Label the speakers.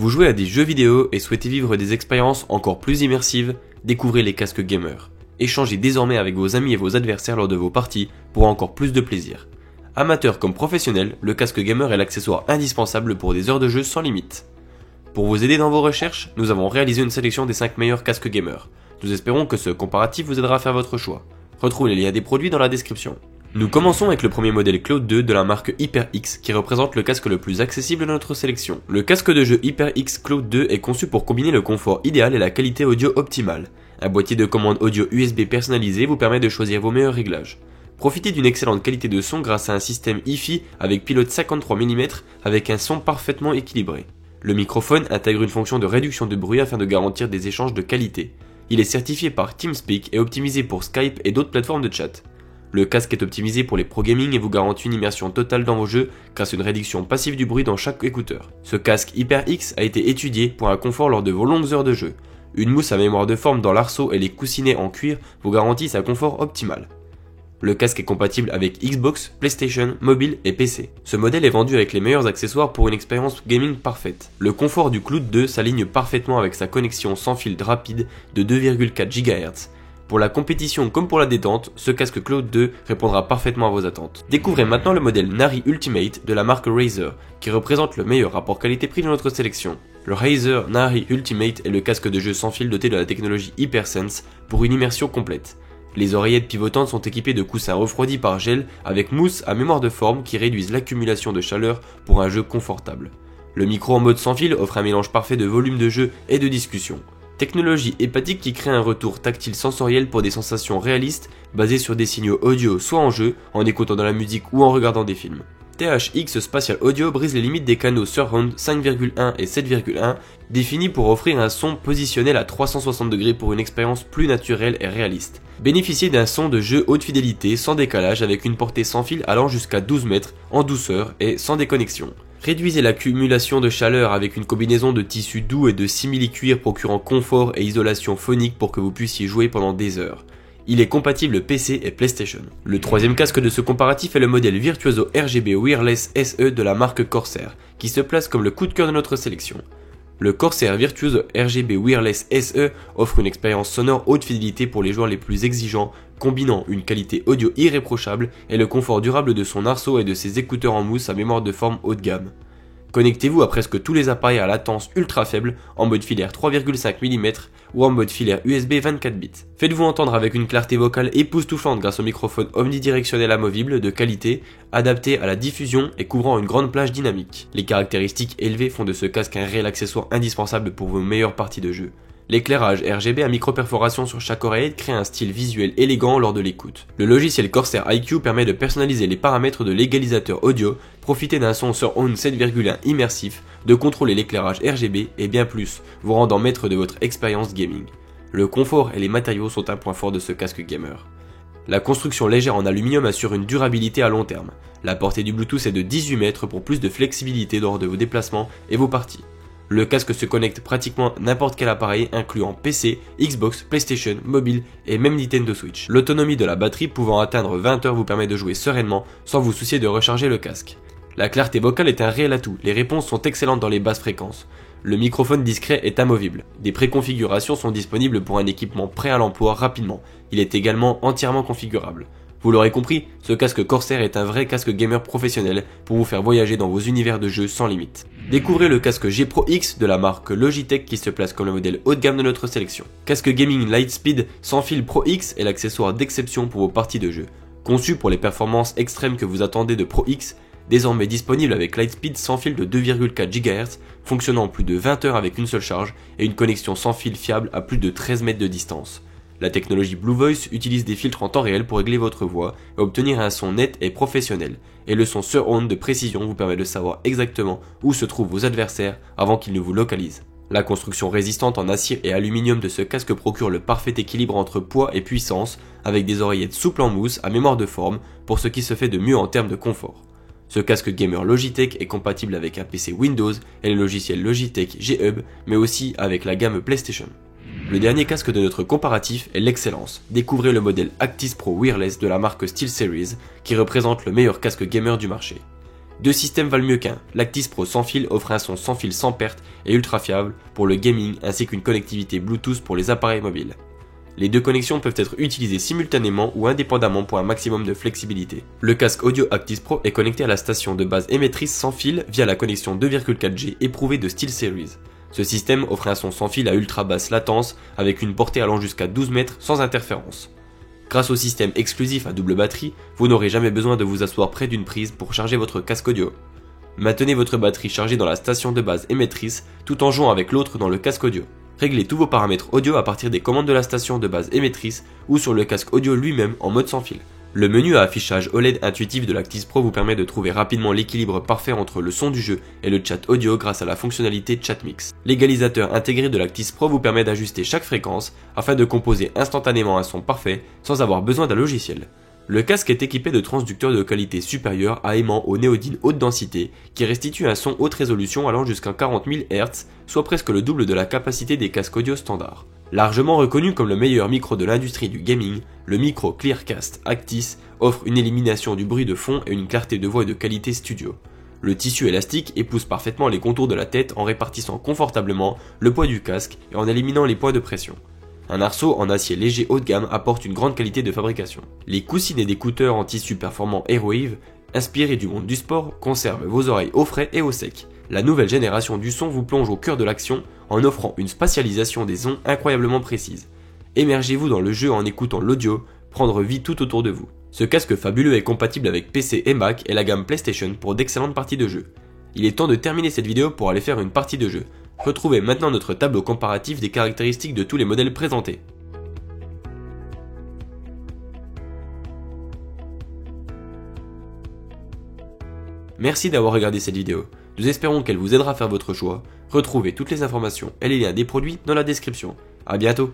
Speaker 1: Vous jouez à des jeux vidéo et souhaitez vivre des expériences encore plus immersives? Découvrez les casques gamers. Échangez désormais avec vos amis et vos adversaires lors de vos parties pour encore plus de plaisir. Amateur comme professionnel, le casque gamer est l'accessoire indispensable pour des heures de jeu sans limite. Pour vous aider dans vos recherches, nous avons réalisé une sélection des 5 meilleurs casques gamers. Nous espérons que ce comparatif vous aidera à faire votre choix. Retrouvez les liens des produits dans la description. Nous commençons avec le premier modèle Cloud 2 de la marque HyperX qui représente le casque le plus accessible de notre sélection. Le casque de jeu HyperX Cloud 2 est conçu pour combiner le confort idéal et la qualité audio optimale. Un boîtier de commande audio USB personnalisé vous permet de choisir vos meilleurs réglages. Profitez d'une excellente qualité de son grâce à un système Hi-Fi avec pilote 53 mm avec un son parfaitement équilibré. Le microphone intègre une fonction de réduction de bruit afin de garantir des échanges de qualité. Il est certifié par TeamSpeak et optimisé pour Skype et d'autres plateformes de chat. Le casque est optimisé pour les pro gaming et vous garantit une immersion totale dans vos jeux grâce à une réduction passive du bruit dans chaque écouteur. Ce casque HyperX a été étudié pour un confort lors de vos longues heures de jeu. Une mousse à mémoire de forme dans l'arceau et les coussinets en cuir vous garantissent un confort optimal. Le casque est compatible avec Xbox, PlayStation, mobile et PC. Ce modèle est vendu avec les meilleurs accessoires pour une expérience gaming parfaite. Le confort du Cloud 2 s'aligne parfaitement avec sa connexion sans fil rapide de 2,4 GHz. Pour la compétition comme pour la détente, ce casque Cloud 2 répondra parfaitement à vos attentes. Découvrez maintenant le modèle Nary Ultimate de la marque Razer, qui représente le meilleur rapport qualité-prix de notre sélection. Le Razer Nary Ultimate est le casque de jeu sans fil doté de la technologie HyperSense pour une immersion complète. Les oreillettes pivotantes sont équipées de coussins refroidis par gel avec mousse à mémoire de forme qui réduisent l'accumulation de chaleur pour un jeu confortable. Le micro en mode sans fil offre un mélange parfait de volume de jeu et de discussion. Technologie hépatique qui crée un retour tactile sensoriel pour des sensations réalistes basées sur des signaux audio soit en jeu, en écoutant de la musique ou en regardant des films. THX Spatial Audio brise les limites des canaux Surround 5,1 et 7,1 définis pour offrir un son positionnel à 360 degrés pour une expérience plus naturelle et réaliste. Bénéficiez d'un son de jeu haute fidélité sans décalage avec une portée sans fil allant jusqu'à 12 mètres en douceur et sans déconnexion. Réduisez l'accumulation de chaleur avec une combinaison de tissu doux et de simili-cuir procurant confort et isolation phonique pour que vous puissiez jouer pendant des heures. Il est compatible PC et PlayStation. Le troisième casque de ce comparatif est le modèle Virtuoso RGB Wireless SE de la marque Corsair, qui se place comme le coup de cœur de notre sélection. Le Corsair Virtuoso RGB Wireless SE offre une expérience sonore haute fidélité pour les joueurs les plus exigeants, combinant une qualité audio irréprochable et le confort durable de son arceau et de ses écouteurs en mousse à mémoire de forme haut de gamme. Connectez-vous à presque tous les appareils à latence ultra faible en mode filaire 3,5 mm ou en mode filaire USB 24 bits. Faites-vous entendre avec une clarté vocale époustouflante grâce au microphone omnidirectionnel amovible de qualité, adapté à la diffusion et couvrant une grande plage dynamique. Les caractéristiques élevées font de ce casque un réel accessoire indispensable pour vos meilleures parties de jeu. L'éclairage RGB à micro-perforation sur chaque oreillette crée un style visuel élégant lors de l'écoute. Le logiciel Corsair IQ permet de personnaliser les paramètres de l'égalisateur audio, profiter d'un son Surround 7,1 immersif, de contrôler l'éclairage RGB et bien plus, vous rendant maître de votre expérience gaming. Le confort et les matériaux sont un point fort de ce casque gamer. La construction légère en aluminium assure une durabilité à long terme. La portée du Bluetooth est de 18 mètres pour plus de flexibilité lors de vos déplacements et vos parties. Le casque se connecte pratiquement à n'importe quel appareil incluant PC, Xbox, PlayStation, mobile et même Nintendo Switch. L'autonomie de la batterie pouvant atteindre 20 heures vous permet de jouer sereinement sans vous soucier de recharger le casque. La clarté vocale est un réel atout, les réponses sont excellentes dans les basses fréquences. Le microphone discret est amovible. Des préconfigurations sont disponibles pour un équipement prêt à l'emploi rapidement. Il est également entièrement configurable. Vous l'aurez compris, ce casque Corsair est un vrai casque gamer professionnel pour vous faire voyager dans vos univers de jeux sans limite. Découvrez le casque G Pro X de la marque Logitech qui se place comme le modèle haut de gamme de notre sélection. Casque gaming Lightspeed sans fil Pro X est l'accessoire d'exception pour vos parties de jeu. Conçu pour les performances extrêmes que vous attendez de Pro X, désormais disponible avec Lightspeed sans fil de 2,4 GHz, fonctionnant plus de 20 heures avec une seule charge et une connexion sans fil fiable à plus de 13 mètres de distance. La technologie Blue Voice utilise des filtres en temps réel pour régler votre voix et obtenir un son net et professionnel. Et le son Surround de précision vous permet de savoir exactement où se trouvent vos adversaires avant qu'ils ne vous localisent. La construction résistante en acier et aluminium de ce casque procure le parfait équilibre entre poids et puissance avec des oreillettes souples en mousse à mémoire de forme pour ce qui se fait de mieux en termes de confort. Ce casque gamer Logitech est compatible avec un PC Windows et le logiciel Logitech G-Hub, mais aussi avec la gamme PlayStation. Le dernier casque de notre comparatif est l'excellence. Découvrez le modèle Actis Pro Wireless de la marque SteelSeries qui représente le meilleur casque gamer du marché. Deux systèmes valent mieux qu'un. L'Actis Pro sans fil offre un son sans fil sans perte et ultra fiable pour le gaming ainsi qu'une connectivité Bluetooth pour les appareils mobiles. Les deux connexions peuvent être utilisées simultanément ou indépendamment pour un maximum de flexibilité. Le casque audio Actis Pro est connecté à la station de base émettrice sans fil via la connexion 2,4G éprouvée de SteelSeries. Ce système offre un son sans fil à ultra basse latence avec une portée allant jusqu'à 12 mètres sans interférence. Grâce au système exclusif à double batterie, vous n'aurez jamais besoin de vous asseoir près d'une prise pour charger votre casque audio. Maintenez votre batterie chargée dans la station de base émettrice tout en jouant avec l'autre dans le casque audio. Réglez tous vos paramètres audio à partir des commandes de la station de base émettrice ou sur le casque audio lui-même en mode sans fil. Le menu à affichage OLED intuitif de l'Actis Pro vous permet de trouver rapidement l'équilibre parfait entre le son du jeu et le chat audio grâce à la fonctionnalité Chat Mix. L'égalisateur intégré de l'Actis Pro vous permet d'ajuster chaque fréquence afin de composer instantanément un son parfait sans avoir besoin d'un logiciel. Le casque est équipé de transducteurs de qualité supérieure à aimant au néodyne haute densité qui restitue un son haute résolution allant jusqu'à 40 000 Hz, soit presque le double de la capacité des casques audio standards. Largement reconnu comme le meilleur micro de l'industrie du gaming, le micro Clearcast Actis offre une élimination du bruit de fond et une clarté de voix de qualité studio. Le tissu élastique épouse parfaitement les contours de la tête en répartissant confortablement le poids du casque et en éliminant les points de pression. Un arceau en acier léger haut de gamme apporte une grande qualité de fabrication. Les coussinets d'écouteurs en tissu performant Airwave, inspirés du monde du sport, conservent vos oreilles au frais et au sec. La nouvelle génération du son vous plonge au cœur de l'action en offrant une spatialisation des sons incroyablement précise. Émergez-vous dans le jeu en écoutant l'audio prendre vie tout autour de vous. Ce casque fabuleux est compatible avec PC et Mac et la gamme PlayStation pour d'excellentes parties de jeu. Il est temps de terminer cette vidéo pour aller faire une partie de jeu. Retrouvez maintenant notre tableau comparatif des caractéristiques de tous les modèles présentés. Merci d'avoir regardé cette vidéo. Nous espérons qu'elle vous aidera à faire votre choix. Retrouvez toutes les informations et les liens des produits dans la description. À bientôt.